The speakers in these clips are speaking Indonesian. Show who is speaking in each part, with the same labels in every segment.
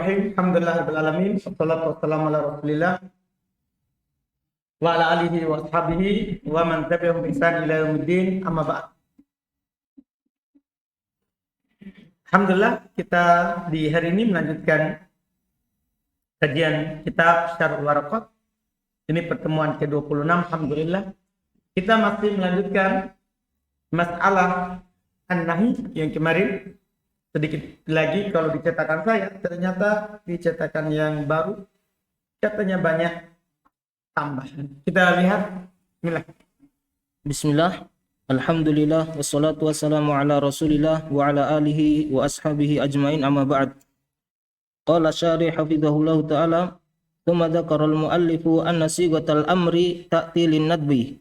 Speaker 1: Bismillahirrahmanirrahim. Alhamdulillahirabbil alamin. Wassalatu wassalamu ala Rasulillah wa ala alihi wa ashabihi wa man tabi'ahum bi ihsan ila yaumiddin. Amma ba'd. Alhamdulillah, kita di hari ini melanjutkan kajian kitab Syarhul Waraqat. Ini pertemuan ke-26. Alhamdulillah. Kita masih melanjutkan masalah an-nahi yang kemarin. Sedikit lagi kalau di cetakan saya, ternyata di cetakan yang baru katanya banyak tambahan. Kita lihat.
Speaker 2: Bismillah. Alhamdulillah wassalatu wassalamu ala Rasulillah wa ala alihi wa ashabihi ajmain, amma ba'd. Qala syarih hafizahullah ta'ala, thumma dzakara al-muallifu anna sigatal amri ta'ti lin-nadbi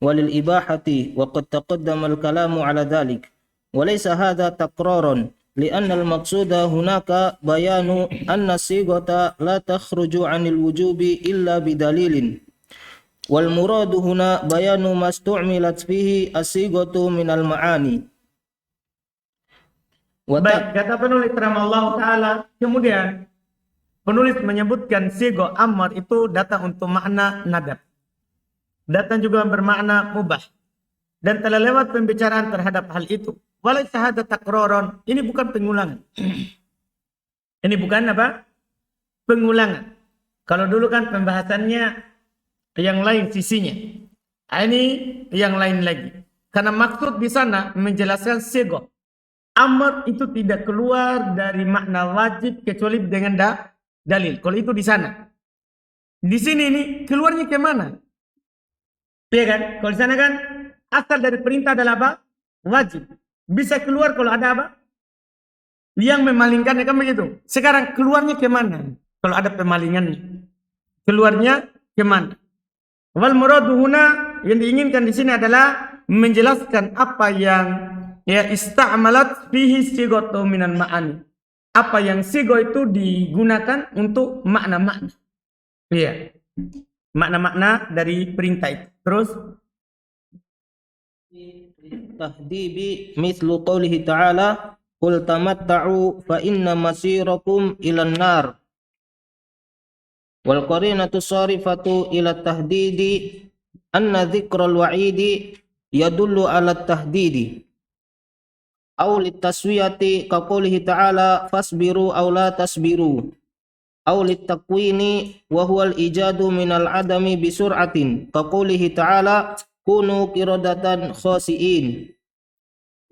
Speaker 2: walil ibahati wa qad taqaddama al-kalamu ala dhalik. Wa laysa hadha takraran لأن المقصود هناك بيان أن الصيغة لا تخرج عن الوجوب إلا بدليل والمراد هنا بيان ما استعملت فيه الصيغة من المعاني.
Speaker 1: Baik, kata penulis rahimahullah ta'ala, kemudian penulis menyebutkan sigo amar itu datang untuk makna nadab, datang juga bermakna mubah, dan telah lewat pembicaraan terhadap hal itu. Walaysa hadza takraron, ini bukan pengulangan. Ini bukan apa? Pengulangan. Kalau dulu kan pembahasannya yang lain sisinya. Ini yang lain lagi. Karena maksud di sana menjelaskan sigo. Amr itu tidak keluar dari makna wajib kecuali dengan dalil. Kalau itu di sana. Di sini ini keluarnya ke mana? Iya kan? Kalau di sana kan asal dari perintah adalah apa? Wajib. Bisa keluar kalau ada apa? Yang memalingkan, kan begitu. Sekarang keluarnya ke mana? Kalau ada pemalingannya. Keluarnya ke mana? Wal muradu huna, yang diinginkan di sini adalah menjelaskan apa yang ista'malat fihi sigatu minan ma'ani. Apa yang sigo itu digunakan untuk makna-makna. Iya. Makna-makna dari perintah itu. Terus
Speaker 2: tahdibi mithlu qawlihi ta'ala qul tamatta'u fa inna masirakum ilan nar. Wal qarinatu sarifatu ila tahdidi anna dzikral wa'idi yadullu ala tahdidi aw litaswiyati ka qawlihi ta'ala fasbiru aw la tasbiru aw litakwini wa huwa al-ijadu minal adami bisur'atin ka qawlihi ta'ala kunu qiradatan khasiin.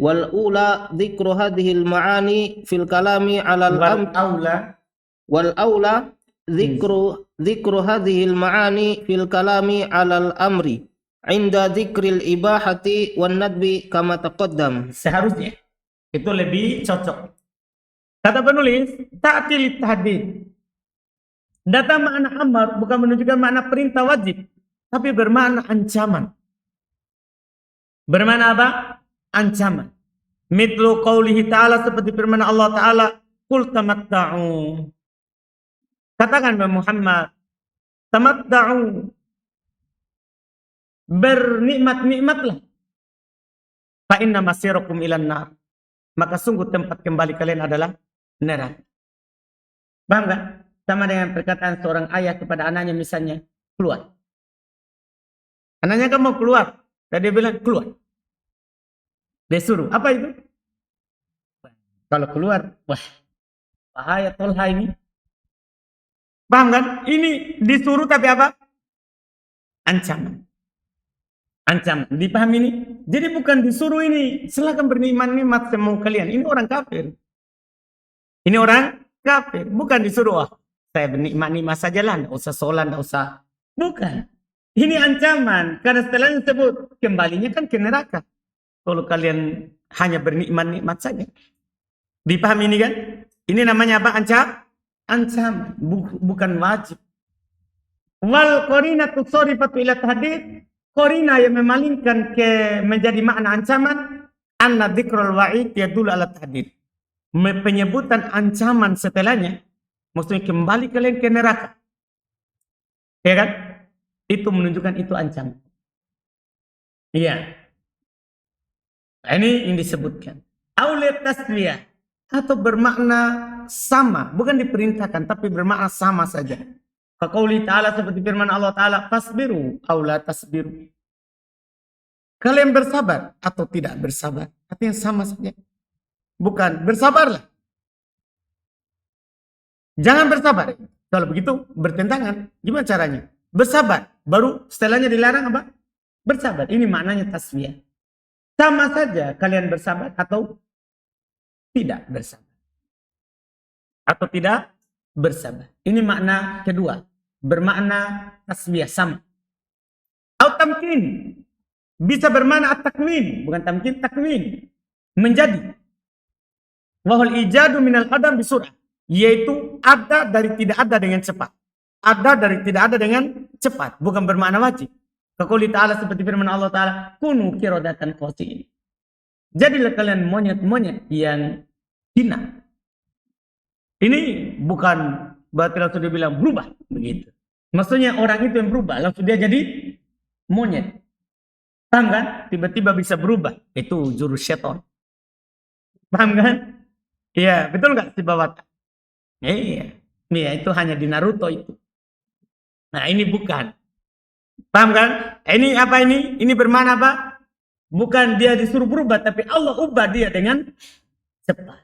Speaker 2: Wal ula dzikru hadhil ma'ani fil kalami 'alal wal aula dzikru hadhil ma'ani fil kalami 'alal amri 'inda dzikril ibahati wan nadbi kama taqaddam.
Speaker 1: Seharusnya itu lebih cocok. Kata penulis, ta'til tahdid. Datang makna amar bukan menunjukkan makna perintah wajib, tapi bermakna ancaman. Bermakna apa? Ancaman. Mitlu qawlihi ta'ala, seperti firman Allah Ta'ala, qul tamatta'u. Katakan Muhammad, tamatta'u. Bernikmat-nikmatlah. Fa inna masirakum ilan nar. Maka sungguh tempat kembali kalian adalah neraka. Paham gak? Sama dengan perkataan seorang ayah kepada anaknya misalnya, keluar. Anaknya kan mau keluar. Dan dia bilang, keluar. Dia suruh. Apa itu? Kalau keluar, wah, bahaya tolha ini. Paham kan? Ini disuruh tapi apa? Ancaman. Ancaman. Dipahami ini? Jadi bukan disuruh ini. Silakan bernikmat-nikmat semua kalian. Ini orang kafir. Ini orang kafir. Bukan disuruh, saya bernikmat-nikmat sajalah. Tidak usah sholat, tidak usah. Bukan. Ini ancaman. Karena setelah disebut, kembalinya kan ke neraka. Kalau kalian hanya bernikmat-nikmat saja. Dipahami ini kan? Ini namanya apa? Ancaman. Bukan wajib. Wal qarinatu sarifatu ila tahdid. Qarina yang memalingkan ke menjadi makna ancaman. Anna dzikrul wa'id yadullu ala tahdid. Penyebutan ancaman setelahnya. Maksudnya kembali kalian ke neraka. Ya kan? Itu menunjukkan itu ancaman. Iya. Ini yang disebutkan. Aulit taswiyah. atau bermakna sama, bukan diperintahkan tapi bermakna sama saja. Kaqouli ta'ala, seperti firman Allah Ta'ala, fasbiru aw la tasbiru. Kalian bersabar atau tidak bersabar, artinya sama saja. Bukan bersabarlah, jangan bersabar. Kalau begitu bertentangan. Gimana caranya? Bersabar, baru setelahnya dilarang apa? Bersabar. Ini maknanya taswiyah. Sama saja kalian bersabar atau tidak bersabar. Atau tidak bersabar. Ini makna kedua. Bermakna taswiyah, sama. Atau tamkin. Bisa bermakna at-takwin. Bukan tamkin, takwin. Menjadi. Wahul ijadu minal adam bisurah. Yaitu ada dari tidak ada dengan cepat. Ada dari tidak ada dengan cepat. Bukan bermakna wajib. Kaqouli ta'ala, seperti firman Allah Ta'ala, kunu kirodatan khasi'in. Jadilah kalian monyet-monyet yang hina. Ini bukan berarti langsung dia bilang berubah. Begitu. Maksudnya orang itu yang berubah. Langsung dia jadi monyet. Paham kan? Tiba-tiba bisa berubah. Itu jurus syaitan. Paham kan? Iya, betul nggak si Bawata? Iya. Iya, itu hanya di Naruto itu. Nah, ini bukan. Paham kan? Ini apa ini? Ini bermakna apa? Bukan dia disuruh berubah, tapi Allah ubah dia dengan cepat.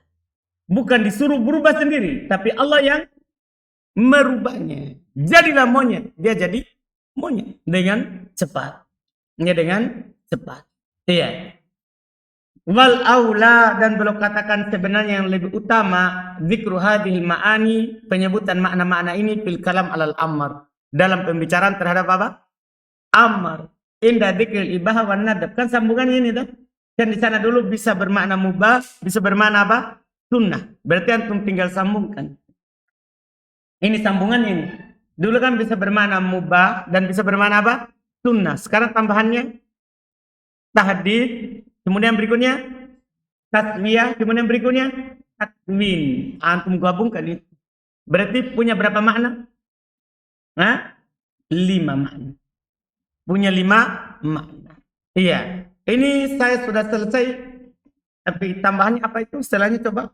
Speaker 1: Bukan disuruh berubah sendiri, tapi Allah yang merubahnya. Jadilah monyet. Dia jadi monyet dengan cepat. Ya, dengan cepat. Iya. Wal aula, dan belum katakan sebenarnya yang lebih utama, zikru hadhil ma'ani, penyebutan makna-makna ini fil kalam alal amr, dalam pembicaraan terhadap apa? Amr. Inda dzikril ibahah wan nadab. Kan sambungannya ini dah. Kan di sana dulu bisa bermakna mubah, bisa bermakna apa? Sunnah. Berarti antum tinggal sambungkan. Ini sambungannya ini. Dulu kan bisa bermakna mubah dan bisa bermakna apa? Sunnah. Sekarang tambahannya tahdid. Kemudian berikutnya taswiyah, kemudian berikutnya takwin. Antum gabungkan itu. Berarti punya berapa makna? Hah? 5 makna. Punya 5 makna. Iya. Ini saya sudah selesai. Tapi tambahannya apa itu? Setelahnya coba.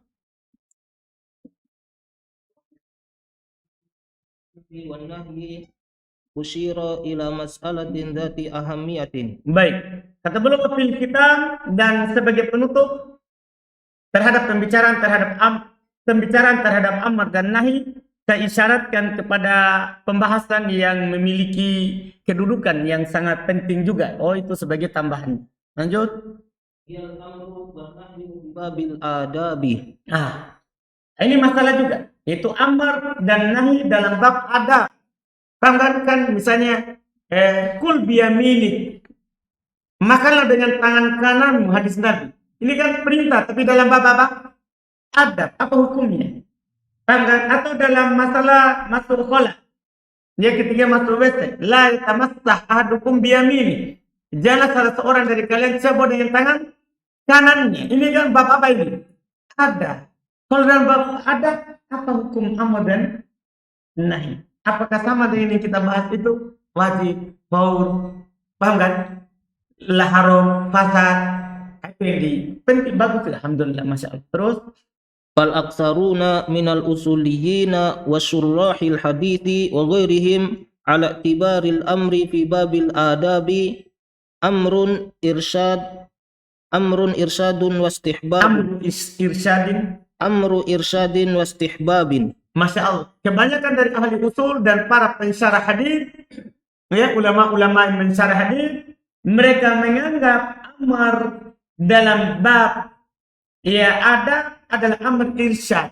Speaker 2: Usyira ila mas'alatin dzati ahamiyatin.
Speaker 1: Baik. Kata beliau fil kitab, dan sebagai penutup terhadap pembicaraan terhadap amar dan nahi, saya isyaratkan kepada pembahasan yang memiliki kedudukan yang sangat penting juga. Oh, itu sebagai tambahan. Lanjut.
Speaker 2: Yal amru wa nahyu babil adabi.
Speaker 1: Ah, ini masalah juga. Yaitu amar dan nahi dalam bab adab. Paham kan misalnya kul biyaminik, makanlah dengan tangan kananmu, hadis Nabi. Ini kan perintah, tapi dalam bab apa? Adab. Apa hukumnya? Paham kan? Atau dalam masalah masuk khola. Dia ketika masuk WC, la tamassah ahadukum biyamini. Jangan salah seorang dari kalian cabut dengan tangan kanannya. Ini kan bab apa ini? Adab. Kalau dalam bab adab, apa hukum amar dan nahi? Apakah sama dengan yang kita bahas itu? Wajib, faur, paham kan? Haram, fasad. Itu yang penting, bagus. Alhamdulillah, Masya Allah. Terus,
Speaker 2: Fal aksaruna minal usuliyina wa syurrahil hadithi wa ghairihim ala tibaril amri fi babil adabi amrun irsyadun wa istihbab amru irsyadin wa istihbabin.
Speaker 1: Masya Allah. Kebanyakan dari ahli usul dan para pensyarah hadis, ya, ulama-ulama yang mensyarah hadis, mereka menganggap amar dalam bab adalah amar irsyad.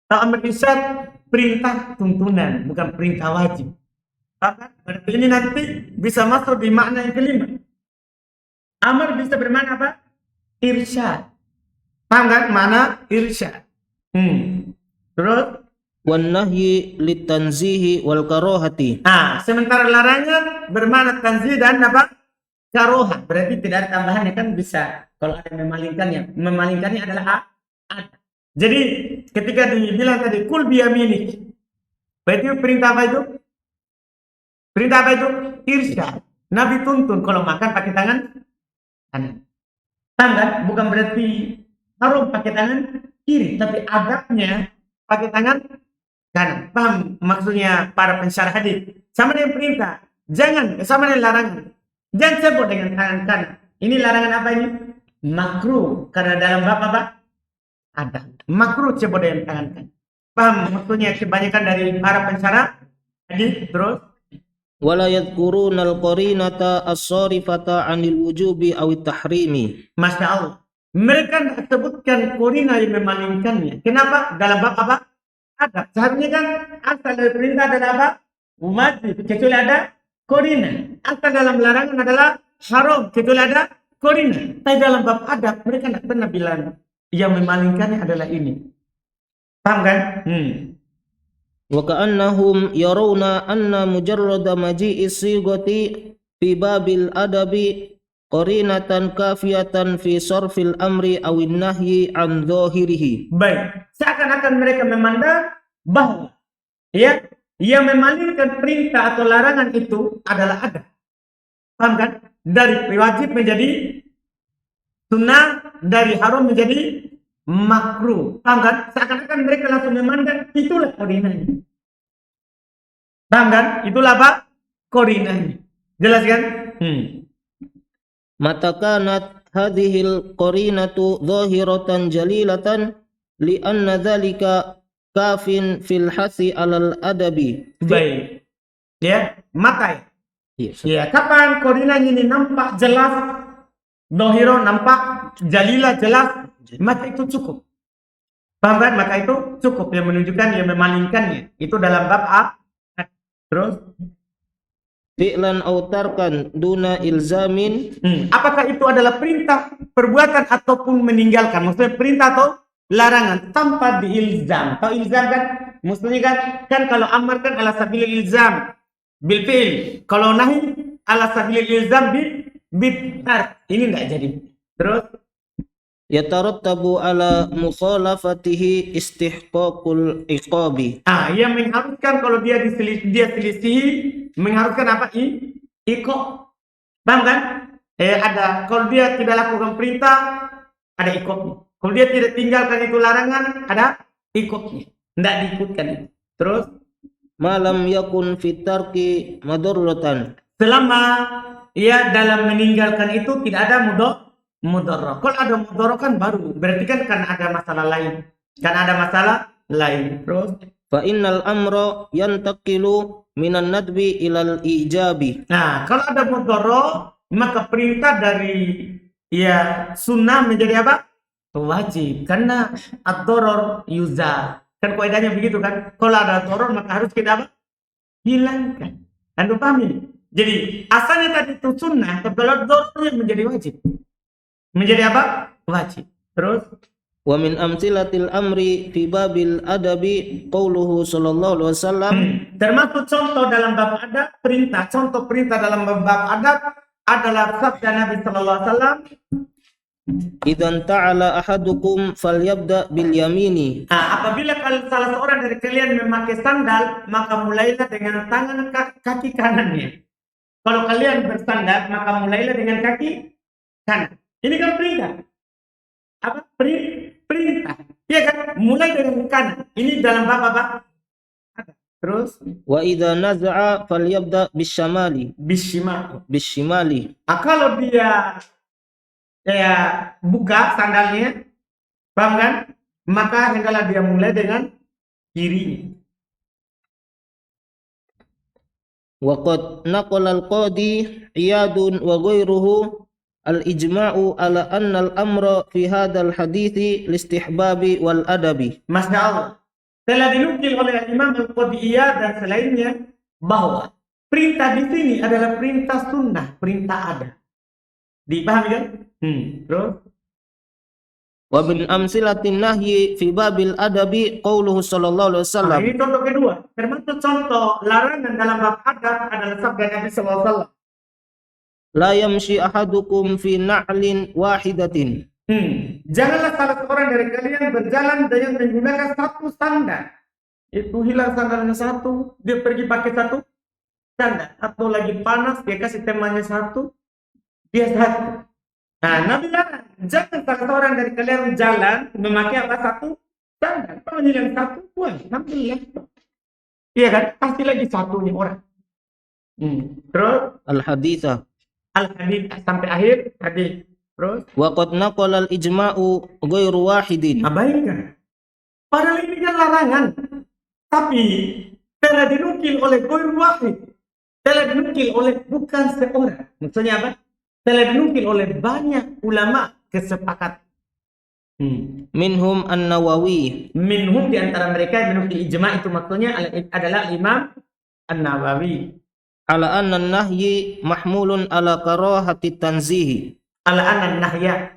Speaker 1: Amar irsyad perintah tuntunan, bukan perintah wajib. Berarti ini nanti bisa masuk di makna yang kelima. Amar bisa bermakna apa? Irsyad. Paham kan makna irsyad? Terus
Speaker 2: Wan nahyi litanzihi wal karohati.
Speaker 1: Sementara larangan bermakna tanzih dan apa? Karohah. Berarti tidak ada tambahannya, kan bisa. Kalau ada yang memalingkannya. Memalingkannya adalah ada. Jadi ketika dibilang tadi kul biyaminik, berarti perintah apa itu? Perintah apa itu? Irsyad. Nabi tuntun kalau makan pakai tangan kanan. Paham kan? Bukan berarti haram pakai tangan kiri, tapi adabnya pakai tangan kanan. Paham maksudnya para pensyarah hadis? Sama dengan perintah, jangan sama dengan larangan. Jangan sebut dengan tangan kanan. Ini larangan apa ini? Makruh, karena dalam bab apa? Adab. Makruh sebut dengan tangan kanan. Paham maksudnya kebanyakan dari para pensyarah hadis? Terus
Speaker 2: wala yadhkuruna al-qarinata as-sarifata 'anil wujubi aw at-tahrimi.
Speaker 1: Masya Allah. Mereka tidak sebutkan korina yang memalingkannya. Kenapa? Dalam bab apa? Ada. Seharusnya kan asal dari perintah adalah apa? Wajib. Kecuali ada korina. Asal dalam larangan adalah haram. Kecuali ada korina. Tapi dalam bab adab mereka tidak pernah bilang yang memalingkannya adalah ini. Paham kan?
Speaker 2: Wa ka'annahum yarawna anna mujarrada maji'is sigati fi babil adabi qarinatan kafiyatan fi sarfil amri awin nahyi an dhahirihi.
Speaker 1: Baik, seakan-akan mereka memandang bahwa ya, yang memalingkan perintah atau larangan itu adalah adab. Paham kan? Dari wajib menjadi sunnah, dari haram menjadi makruh. Paham kan? Seakan-akan mereka langsung memandang itulah korinanya. Paham kan? Itulah apa? Korinanya. Jelas kan?
Speaker 2: Mata kanat hadhil qarinatu dhahiratan jalilatan li anna dhalika kafin fil hasi alal adabi.
Speaker 1: Baik. Ya, mata.
Speaker 2: Yes.
Speaker 1: Ya, kapan korinanya ini nampak jelas, dohiro nampak, jalila jelas, maka itu cukup. Paham kan? Maka itu cukup yang menunjukkan yang memalingkannya. Itu dalam bab A. Terus
Speaker 2: Fi'lan aw tarkan duna ilzamin.
Speaker 1: Apakah itu adalah perintah, perbuatan ataupun meninggalkan? Maksudnya perintah atau larangan tanpa diilzam. Tahu ilzam kan? Maksudnya kan kalau amar kan ala sabilil ilzam bil fi'il. Kalau nahi ala sabilil ilzam bil tark. Ini enggak jadi. Terus
Speaker 2: Yatarattabu ala mukhalafatihi istihqaqul iqabi.
Speaker 1: yang mengharuskan kalau dia selisihi mengharuskan apa? Iko. Paham kan? Ada kalau dia tidak lakukan perintah ada ikopnya. Kalau dia tidak tinggalkan itu larangan ada ikopnya. Tidak diikutkan itu. Terus
Speaker 2: Malam yakun fitarki madurratan.
Speaker 1: selama ia dalam meninggalkan itu tidak ada mudarat. Kalau ada mudarat kan baru berarti kan ada masalah lain. Kan ada masalah lain. Terus
Speaker 2: Fa innal amra yantaqilu minan nadbi ilal ijabi.
Speaker 1: nah, kalau ada mudarat maka perintah dari ya sunnah menjadi apa? Wajib. Karena ad-darar yuzal. Kan kaidahnya begitu kan? Kalau ada darar maka harus kita apa? Hilangkan. Anda paham ini? Jadi asalnya tadi itu sunnah, tapi kalau darar menjadi wajib. Menjadi apa? Wajib. Terus
Speaker 2: Wa min amsilatil amri fi babil adabi qauluhu sallallahu alaihi wasallam.
Speaker 1: Termasuk contoh dalam bab adab, contoh perintah dalam bab adab adalah sabda Nabi sallallahu alaihi wasallam,
Speaker 2: Idzan ta'ala ahadukum falyabda bil yamini.
Speaker 1: apabila salah seorang dari kalian memakai sandal, maka mulailah dengan tangan kaki kanannya. Kalau kalian bersandal, maka mulailah dengan kaki kanan. Ini kan perintah. Apa? Perintah. Iya kan? Mulai dengan kanan. Ini dalam bab apa? Terus
Speaker 2: Wa idza naza'a falyabda bisyamali.
Speaker 1: Bishimali.
Speaker 2: Bisyimali.
Speaker 1: Kalau dia buka sandalnya, paham kan? Maka hendaklah dia mulai dengan kiri.
Speaker 2: Wa qad naqala al-qadi Iyadun wa ghairuhu al-ijma'u ala anna al-amra fi hadzal hadithi listihbabi wal adabi.
Speaker 1: Masya Allah. Telah dinukil oleh Imam Al-Qadi Iyad dan selainnya bahwa perintah di sini adalah perintah sunnah, perintah adab. Dipahami kan? Terus
Speaker 2: Wa min amsilatin nahyi fi babil adabi qauluhu sallallahu alaihi wasallam.
Speaker 1: ini contoh kedua. Termasuk contoh larangan dalam bab adab adalah sabda Nabi sallallahu alaihi wasallam.
Speaker 2: La yamshi ahadukum fi na'lin wahidatin.
Speaker 1: Janganlah salah seorang dari kalian berjalan dengan menggunakan satu sandal. Itu hilang sandalnya satu, dia pergi pakai satu sandal. Atau lagi panas, dia kasih temannya satu, dia satu. Nah, Nabi larang. jangan salah seorang dari kalian jalan memakai apa satu sandal. Kalau hilang satu, wah, alhamdulillah. Iya kan? Pasti lagi satunya orang. Terus
Speaker 2: Al-haditha.
Speaker 1: al-hadith sampai akhir hadis. Terus
Speaker 2: Wa qad naqala al-ijma'u ghairu wahidin.
Speaker 1: abaikan. Padahal ini kan larangan. Tapi telah dinukil oleh ghair wahid. Telah dinukil oleh bukan seorang. Maksudnya apa? Telah dinukil oleh banyak ulama kesepakatan.
Speaker 2: Minhum An-Nawawi.
Speaker 1: Minhum di antara mereka yang menukil ijma' itu maksudnya adalah Imam An-Nawawi.
Speaker 2: Ala anna an-nahyi mahmulun ala karahati tanzihi.
Speaker 1: Ala anan nahya.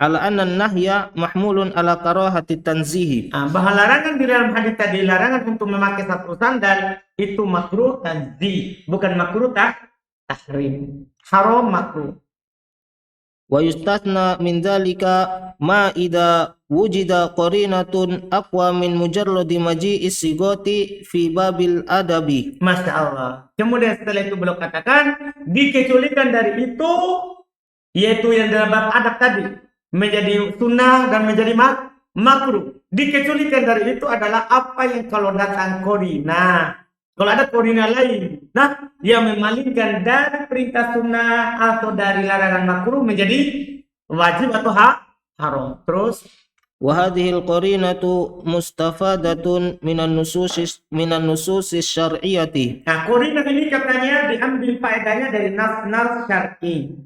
Speaker 2: Ala anna an-nahya mahmulun ala karahati tanzihi.
Speaker 1: Bahwa larangan di dalam hadis tadi, larangan untuk memakai satu sandal itu makruh tanzih, bukan makruh tahrim. Haram makruh.
Speaker 2: Wa yustathna min dhalika ma idza wujida qarinatun aqwa min mujarradi maji'is sigoti fi babil adabi.
Speaker 1: Masya Allah. Kemudian setelah itu beliau katakan, dikecualikan dari itu, yaitu yang dalam bab adab tadi, menjadi sunnah dan menjadi makruh. Dikecualikan dari itu adalah apa yang kalau datang korina. Kalau ada korina lain, nah, yang memalingkan dari perintah sunnah atau dari larangan makruh menjadi wajib atau haram. Terus,
Speaker 2: Wa hadhihi al-qarinatu mustafadatun minan nususis syar'iyyati.
Speaker 1: nah, korina ini katanya diambil faedahnya dari nas-nas syar'i.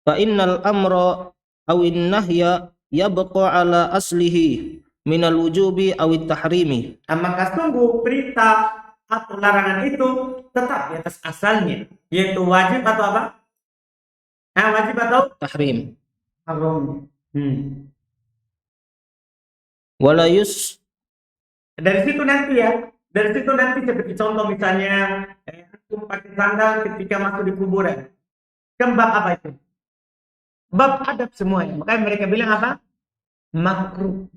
Speaker 2: Fa innal amra awin nahya yabqa ala aslihi minal wujubi awit tahrimi.
Speaker 1: Maka sungguh perintah atau larangan itu tetap di atas asalnya, yaitu wajib atau apa? Wajib atau
Speaker 2: Tahrim.
Speaker 1: haram.
Speaker 2: Wala yus
Speaker 1: Dari situ nanti seperti contoh misalnya, antum pakai sandal ketika masuk di kuburan. Kan bab apa itu? Bab adab semuanya. Makanya mereka bilang apa? Makruh.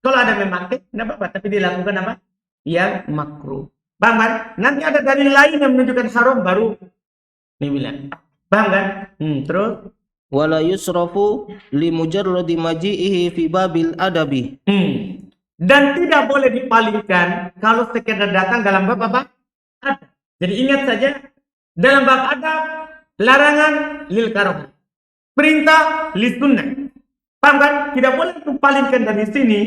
Speaker 1: Kalau ada memakai, tidak apa-apa. Tapi dilakukan apa? Yang makruh. Bang, nanti ada dalil lain yang menunjukkan haram baru dia bilang. Paham kan? Terus?
Speaker 2: wala yusrafu li mujarradi maji'ihi fi babil adabi.
Speaker 1: Dan tidak boleh dipalingkan kalau sekedar datang dalam bab apa? Adab. Jadi ingat saja, dalam bab adab, larangan lil karah. Perintah lil sunnah. Paham kan? Tidak boleh dipalingkan dari sini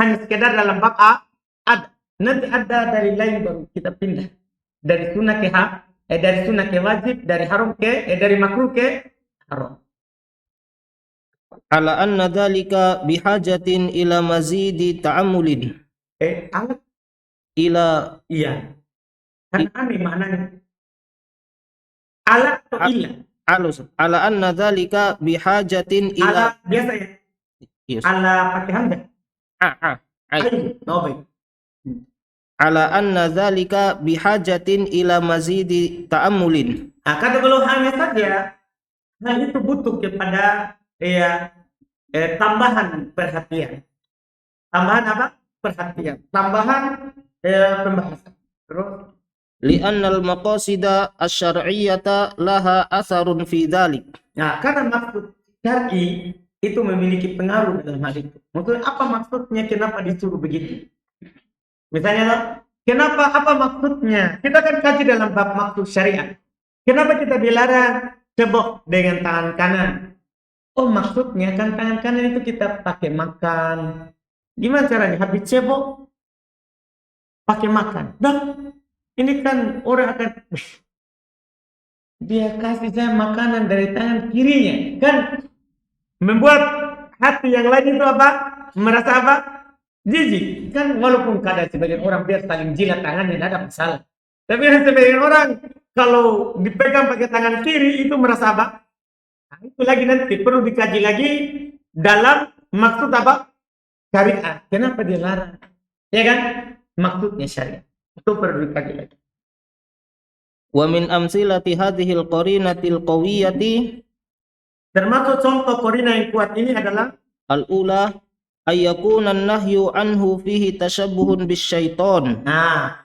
Speaker 1: hanya sekedar dalam bab adab. Nanti ada dari lain baru kita pindah dari sunnah ke dari sunnah ke wajib, dari haram ke dari makruh ke haram.
Speaker 2: Ala anna dhalika bihajatin ila mazidi ta'amulin.
Speaker 1: Alat
Speaker 2: Ila
Speaker 1: iya. Kan aneh maknanya. Alat atau ilah?
Speaker 2: alus. Ala anna dhalika bihajatin ila.
Speaker 1: Alat biasa ya.
Speaker 2: Yes.
Speaker 1: Ala pakai hamzah.
Speaker 2: Ai.
Speaker 1: Oh, baik.
Speaker 2: Ala anna dhalika bihajatin ila mazidi ta'amulin.
Speaker 1: Kata beliau hanya saja hal itu butuh kepada tambahan perhatian. Tambahan apa? Perhatian. Tambahan pembahasan. Terus
Speaker 2: Li'anna al-maqasida asy-syar'iyyata laha atharun fi dhalik.
Speaker 1: nah, karena maksud syar'i itu memiliki pengaruh dalam hal itu. Maksudnya apa maksudnya? Kenapa disuruh begitu? Misalnya, kenapa? Apa maksudnya? Kita kan kaji dalam bab maksud syariat. Kenapa kita dilarang cebok dengan tangan kanan? Oh, maksudnya kan tangan kanan itu kita pakai makan. Gimana caranya? Habis cebok pakai makan. Dah, ini kan orang akan dia kasih saya makanan dari tangan kirinya, kan membuat hati yang lain itu apa? Merasa apa? Jijik. Kan walaupun kadang sebagian orang biar saling jilat tangannya tidak ada masalah. Tapi sebagian orang kalau dipegang pakai tangan kiri itu merasa apa? Nah, itu lagi nanti perlu dikaji lagi dalam maksud apa? Syariat. Kenapa dia larang? Ya kan? Maksudnya syariat. Itu perlu dikaji lagi.
Speaker 2: Wa min amsilati hadhihi al-qarinati al-qawiyyati,
Speaker 1: Termasuk contoh korina yang kuat ini adalah
Speaker 2: al-ula ayyakuna an-nahyu anhu fihi tashabbuhun bisyaiton.
Speaker 1: nah,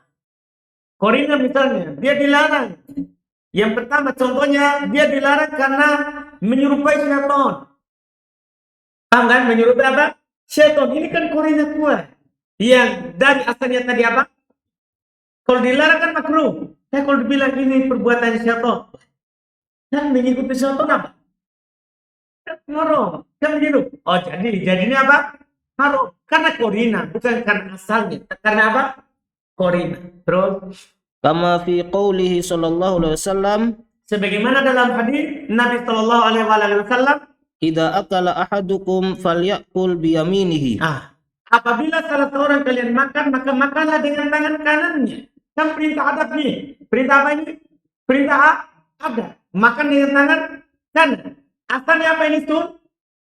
Speaker 1: korina misalnya dia dilarang. Yang pertama contohnya dia dilarang karena menyerupai syaitan. Paham kan? Menyerupai apa? Syaitan. Ini kan korina kuat. Yang dari asalnya tadi apa? Kalau dilarang kan makruh. Kalau dibilang ini perbuatan syaitan, kan mengikuti syaitan apa? Haram. Kan begitu. Oh jadinya apa? Haram. Karena korina, bukan karena asalnya. Karena apa? Korina. Terus
Speaker 2: Kama fi qawlihi sallallahu alaihi wasallam,
Speaker 1: sebagaimana dalam hadis Nabi Shallallahu Alaihi Wasallam,
Speaker 2: "Idza akala ahadukum falyakul biyaminihi."
Speaker 1: apabila salah seorang kalian makan, maka makanlah dengan tangan kanannya. Kan perintah adab nih. Perintah apa ini? Perintah adab. Makan dengan tangan kanan. Asalnya apa ini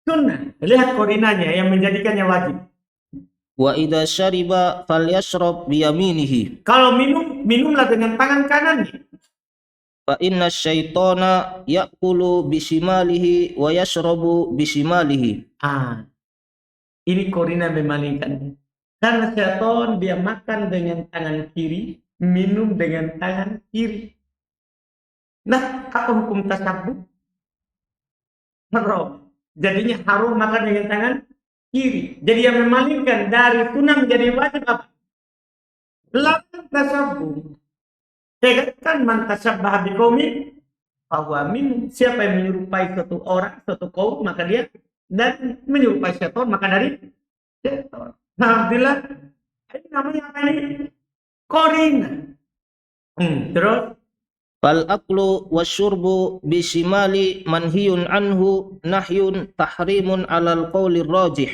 Speaker 1: sunnah. Lihat korinanya yang menjadikannya wajib.
Speaker 2: Wa idza syariba falyashrab biyaminihi.
Speaker 1: Kalau minumlah dengan tangan kanannya.
Speaker 2: Fa inna syaitana ya'kulu bishimalihi wa yashrabu bishimalihi.
Speaker 1: Ini korina memalingkan. Karena syaitan dia makan dengan tangan kiri, minum dengan tangan kiri. Nah, apa hukum tasabbuh? Haram. Jadinya haram makan dengan tangan kiri. Jadi yang memalingkan dari sunnah menjadi wajib apa? Lakukan tasabbuh. Kan man tasabbaha biqaumin fahuwa minhum. Siapa yang menyerupai suatu orang, suatu kaum, maka dia dan menyerupai syaitan, maka dari syaitan. Alhamdulillah, ini namanya apa ini? Korina. Terus
Speaker 2: Fal aklu wasyurbu bishimali manhiyun anhu nahyun tahrimun alal qawlir rajih.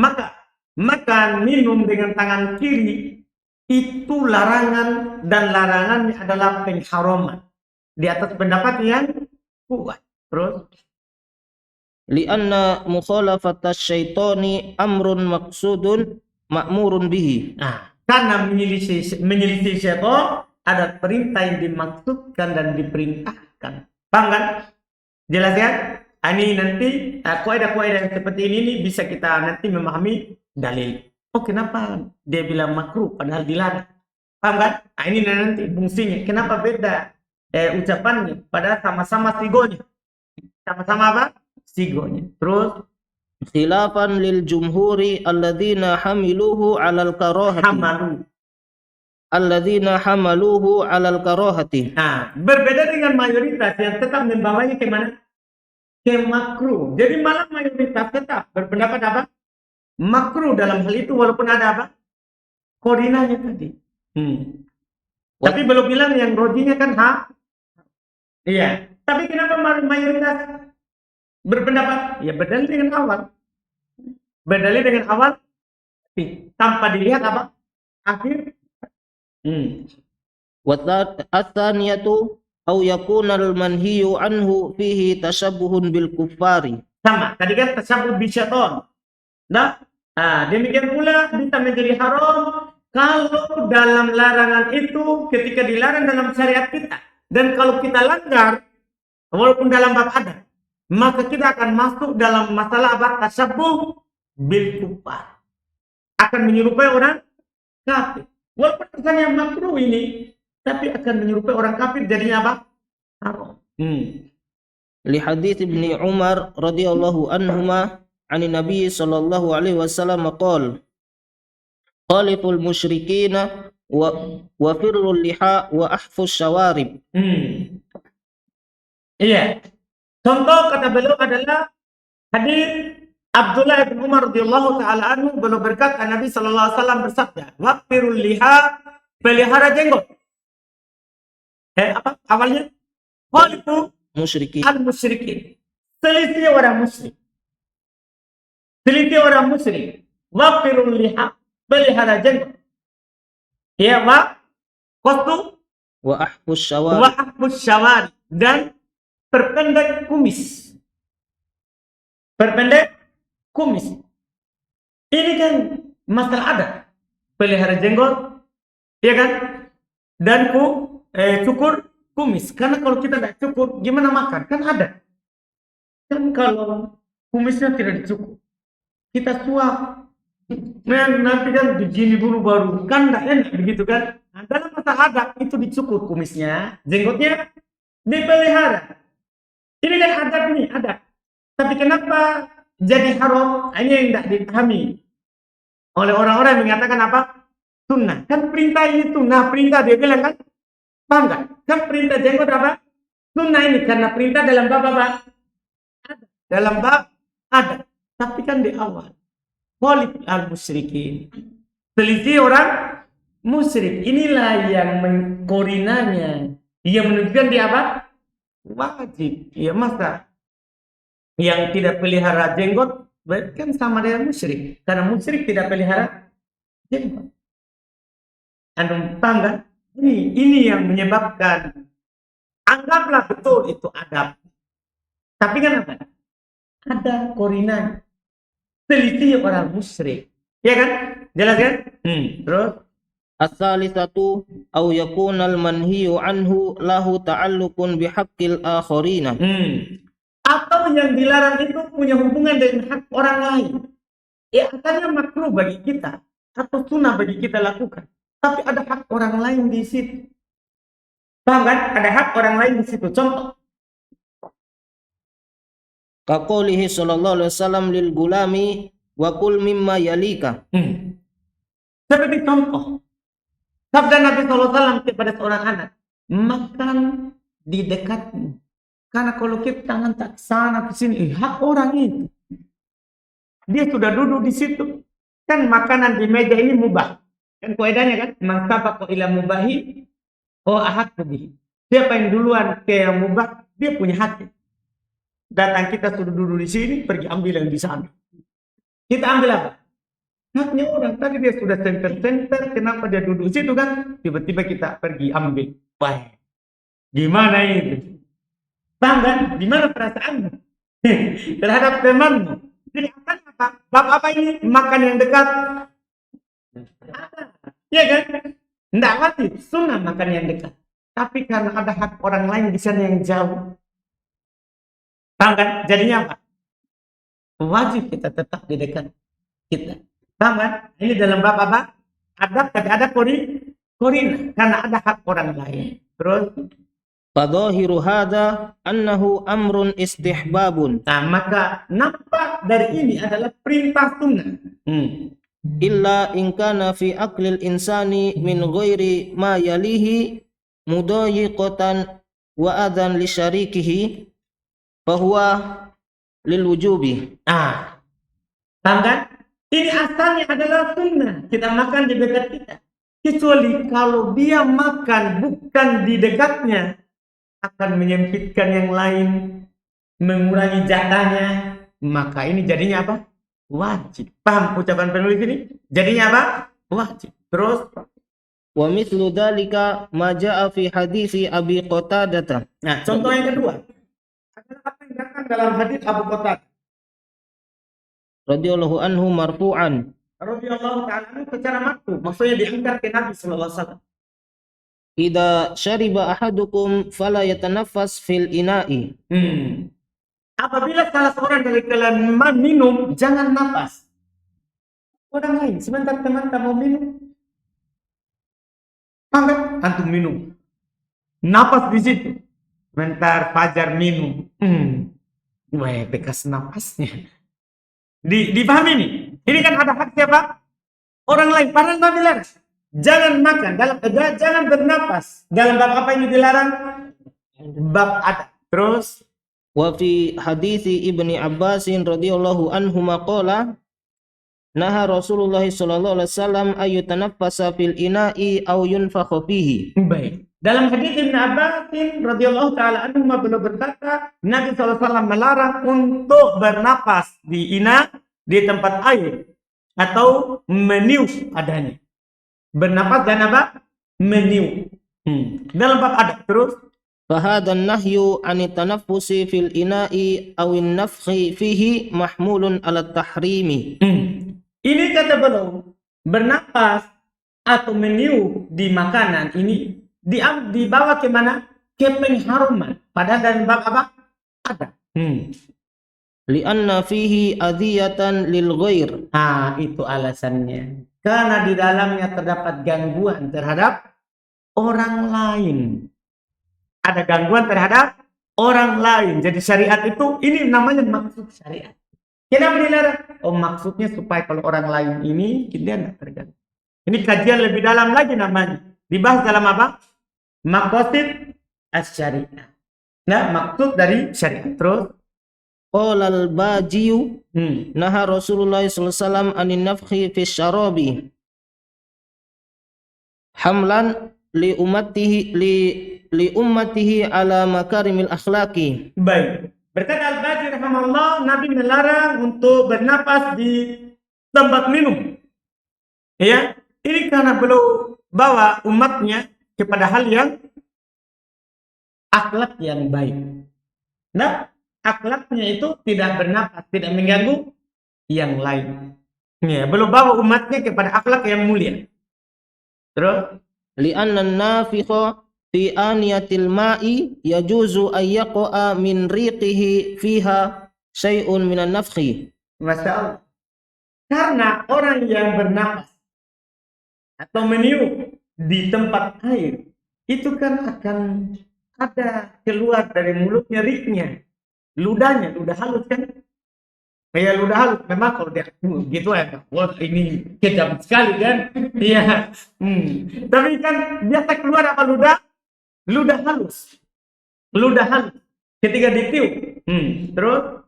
Speaker 1: Maka makan minum dengan tangan kiri itu larangan, dan larangannya adalah pengharaman di atas pendapat yang kuat. Terus
Speaker 2: Lianna mukhalafata syaitani amrun maksudun ma'murun bihi.
Speaker 1: Karena menyelisih syaitan ada perintah yang dimaksudkan dan diperintahkan. Paham kan? Jelas ya? Ini nanti kaidah-kaidah yang seperti ini bisa kita nanti memahami dalil. Oh, kenapa dia bilang makruh padahal dilarang? Paham kan? Ini nanti fungsinya. Kenapa beda ucapannya? Padahal sama-sama sigonya. Sama-sama apa? Sigonya. Terus
Speaker 2: khilafan lil jumhuri alladzina hamiluhu 'alal karahati. Alladzina hamaluhu 'alal karahati.
Speaker 1: Berbeda dengan mayoritas yang tetap membawanya ke mana? Ke makruh. Jadi malah mayoritas tetap berpendapat apa? Makruh dalam hal itu, walaupun ada apa? Korinanya tadi. Tapi belum bilang yang rojinya kan Iya. Tapi kenapa mayoritas berpendapat? Ya berdalil dengan awal. Berdalil dengan awal tanpa dilihat apa? Akhir.
Speaker 2: Wa atsaniyatu aw yakuna al manhiyu anhu fihi tashabbuhun bil kuffari.
Speaker 1: Sama, tadi kan tashabbuh bi syaitan. Nah, demikian pula bisa menjadi haram kalau dalam larangan itu ketika dilarang dalam syariat kita, dan kalau kita langgar walaupun dalam bab adat, maka kita akan masuk dalam masalah apa? Tashabbuh bil kuffar. Akan menyerupai orang kafir. Walaupun kesannya makruh ini, tapi akan menyerupai orang kafir, jadinya apa? Haram.
Speaker 2: Li hadits Ibnu Umar radhiyallahu anhuma 'ani Nabi sallallahu alaihi wasallam qala khaliful musyrikina wa firrul liha wa ahfus syawarib.
Speaker 1: Iya. Contoh kata beliau adalah hadis Abdullah bin Umar radhiyallahu taala anhu, beliau berkata Nabi sallallahu alaihi wasallam bersabda, "Waqfirul liha," pelihara jenggot. Apa awalnya? Khalifu
Speaker 2: Musyrikin.
Speaker 1: al-musyrikin. Selisih orang musyrik. Selisih orang musyrik. Waqfirul liha, pelihara jenggot. Ya, qastu
Speaker 2: wa ahfus
Speaker 1: syawari, dan perpendek kumis. Perpendek kumis. Ini kan masalah adat. Pelihara jenggot, ya kan? Dan cukur kumis. Karena kalau kita tidak cukur, gimana makan? Kan ada. Kan kalau kumisnya tidak dicukur, kita suap. Nanti kan begini dulu baru. Kan tidak enak begitu kan? Nah, dalam masalah adat itu dicukur kumisnya, jenggotnya dipelihara. Ini kan adat nih, adat. Tapi kenapa jadi haram. Ini yang tidak dipahami oleh orang-orang yang mengatakan apa? Sunnah. Kan perintah ini sunnah, perintah dia bilang kan? Paham kan? Kan perintah jenggot apa? Sunnah ini karena perintah dalam bab apa? Ada. Dalam bab ada. Tapi kan di awal. Khalif al-musyrikin. Selisih orang musyrik. Inilah yang mengkorinanya. Yang menunjukkan dia apa? Wajib. Ya masa yang tidak pelihara jenggot berarti kan sama dengan musyrik. Karena musyrik tidak pelihara jenggot. Anda paham kan? Ini yang menyebabkan anggaplah betul itu adab. Tapi kan apa? Ada korinanya. Selisih orang musyrik. Ya kan? Jelas kan? Terus
Speaker 2: As-salisatu aw yakunal manhiyu anhu lahu ta'alluqun bihaqqil akharina.
Speaker 1: Atau yang dilarang itu punya hubungan dengan hak orang lain. Ya asalnya makruh bagi kita atau sunnah bagi kita lakukan. Tapi ada hak orang lain di situ. Paham kan? Ada hak orang lain di situ. Contoh.
Speaker 2: Kaqoulihi sallallahu alaihi wasallam lil gulami wa kul mimma yalika.
Speaker 1: Seperti contoh. Sabda Nabi SAW kepada seorang anak. Makan di dekatmu. Karena kalau kita tangan tak sana ke sini, hak orang itu. Dia sudah duduk di situ. Kan makanan di meja ini mubah. Kan kaidahnya kan, man sabaqa ila mubahi ahad bihi. Siapa yang duluan ke yang mubah, dia punya hak. Datang kita sudah duduk di sini, pergi ambil yang di sana. Kita ambil apa? Haknya orang. Tadi dia sudah center-center, kenapa dia duduk di situ kan? Tiba-tiba kita pergi ambil. Wah, gimana itu? Paham kan? Gimana perasaanmu terhadap temanmu? Jadi akan apa? Bab apa ini? Makan yang dekat. Iya kan? Tidak wajib. Sunnah makan yang dekat. Tapi karena ada hak orang lain di sana yang jauh. Paham kan? Jadinya apa? Wajib kita tetap di dekat kita. Paham kan? Ini dalam bab apa? Adab, tapi ada korin. Karena ada hak orang lain. Terus
Speaker 2: Fadhahiru hadha annahu amrun istihbabun.
Speaker 1: nah, maka nampak dari ini adalah perintah sunnah.
Speaker 2: Illa in kana fi aqlil insani min ghairi ma yalihi mudayiqatan wa adhan li syarikihi fahuwa lil wujubi.
Speaker 1: Paham kan? Ini asalnya adalah sunnah. Kita makan di dekat kita. Kecuali kalau dia makan bukan di dekatnya, akan menyempitkan yang lain, mengurangi jatahnya, maka ini jadinya apa? Wajib. Paham ucapan penulis ini? Jadinya apa? Wajib. Terus
Speaker 2: Wa mithlu dzalika ma jaa fi hadisi Abi Qatadah.
Speaker 1: nah, contoh yang kedua adalah apa yang datang dalam hadis Abu Qatadah
Speaker 2: Radhiyallahu anhu marfu'an.
Speaker 1: radhiyallahu ta'ala anhu secara marfu, maksudnya diangkat ke Nabi sallallahu alaihi wasallam.
Speaker 2: Idza syariba ahadukum fala yatanaffas fil ina'i.
Speaker 1: Apabila salah seorang dari kalian minum, jangan napas orang lain. Sebentar teman tak mau minum, angkat antum minum, napas di situ. Sebentar Fajar minum, wah bekas napasnya. Dipahami ini? Ini kan ada hak siapa? Orang lain. Padahal Nabi larang. Jangan makan, jangan bernapas. Dalam bab apa ini dilarang? Bab ada. Terus
Speaker 2: Wa fi hadisi Ibni Abbasin radhiyallahu anhu maqala naha Rasulullah sallallahu alaihi wasallam ayutanaffasa fil ina'i aw yunfakha fihi.
Speaker 1: baik. Dalam hadis Ibnu Abbas radhiyallahu taala anhu beliau berkata, Nabi sallallahu alaihi wasallam melarang untuk bernapas di ina, di tempat air atau meniup padanya. Bernapas dan apa? Meniup. Dalam bab ada. Terus
Speaker 2: Fahadan nahyu anit tanaffusi fil ina'i awin nafkhi fihi mahmulun ala tahrimi.
Speaker 1: Ini kata beliau, bernapas atau meniup di makanan ini dibawa ke mana? Ke pengharuman. Padahal dalam bab apa? Ada.
Speaker 2: Lianna fihi adhiyatan lil ghair.
Speaker 1: Itu alasannya. Karena di dalamnya terdapat gangguan terhadap orang lain. Ada gangguan terhadap orang lain. Jadi syariat itu, ini namanya maksud syariat. Kenapa dilarang? Oh, maksudnya supaya kalau orang lain ini kita tidak terganggu. Ini kajian lebih dalam lagi namanya. Dibahas dalam apa? Maqasid asy-syariah. Nah, maksud dari syariat. Terus,
Speaker 2: Qala al-Bajiyu
Speaker 1: hmm,
Speaker 2: naha Rasulullah sallallahu alaihi wasallam anin nafkhi fi syarabi hamlan li ummatihi ala makarimil akhlaqi.
Speaker 1: baik. Berkata Al-Baji rahimahullah, Nabi melarang untuk bernapas di tempat minum. Ya, ini karena beliau bawa umatnya kepada hal yang akhlak yang baik. Nah, akhlaknya itu tidak bernapas, tidak mengganggu yang lain. Ya, beliau bawa umatnya kepada akhlak yang mulia. Terus,
Speaker 2: Li'anna an-nafikha fi aniyatil ma'i yajuzu an yaqa'a min riqihi fiha syai'un minan nafkhi.
Speaker 1: Masya Allah. Karena orang yang bernapas atau meniup di tempat air, itu kan akan ada keluar dari mulutnya riknya, ludahnya, ludah halus kan? Kayak ludah halus, memang kalau dia gitu ya, wah ini kejam sekali kan? Iya. Tapi kan biasa keluar apa ludah? Ludah halus. Ludah halus. Ketika ditiup. Terus,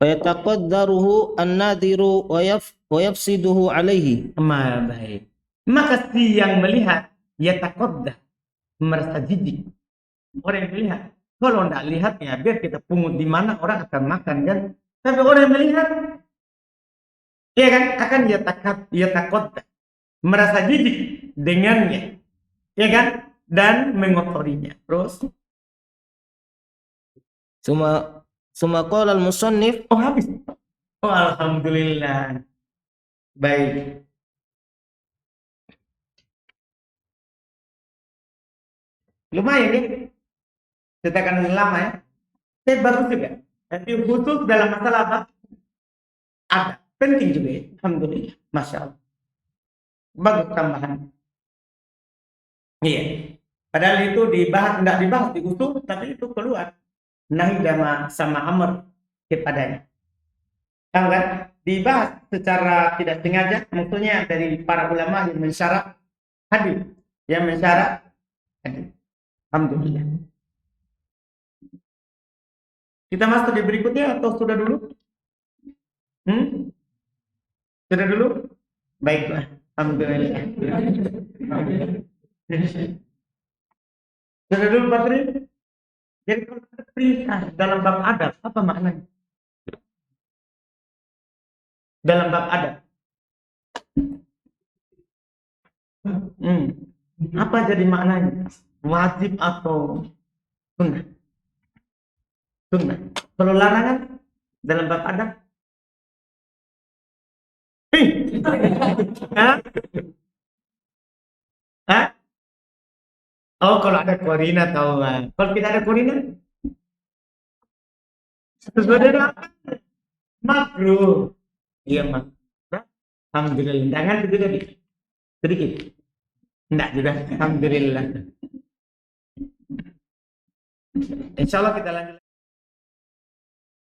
Speaker 2: Fayataqaddaruhu an-nadiru wa yafsiduhu alaihi.
Speaker 1: baik. Maka si yang melihat, ya takoddah, merasa jijik. Orang yang melihat. Kalau tidak lihatnya, biar kita pungut di mana orang akan makan kan. Tapi orang yang melihat, ya kan, akan ya takoddah, merasa jijik dengannya, ya kan, dan mengotorinya. Terus,
Speaker 2: Suma qala al-musannif
Speaker 1: oh habis. Oh alhamdulillah. Baik. Lumayan ya. Cetakan lama ya. Bagus juga. Tapi khusus dalam masalah apa? Ada. Penting juga ya. Alhamdulillah. Masya Allah. Bagus tambahan. Iya. Padahal itu dibahas, tidak dibahas di usul, tapi itu keluar. Nahi sama amr kepadanya. Tahu kan? Dibahas secara tidak sengaja. Maksudnya dari para ulama yang mensyarat hadis. Yang mensyarat hadis. Alhamdulillah. Kita masuk di berikutnya atau sudah dulu? Sudah dulu? Baiklah. Alhamdulillah. Sudah dulu Pak Tri? Jadi kalau ada perintah dalam bab adab, apa maknanya? Dalam bab adab. Apa jadi maknanya? Wajib atau sunnah? Sunnah. Kalau larangan dalam bab adab? Hah? Hah? Oh, kalau ada korina tahu lah. Kalau tidak ada korina, sesuatu apa? Makruh. Iya mak. Alhamdulillah. Jangan sedikit. Tidak juga. Alhamdulillah. Insya Allah kita lanjut.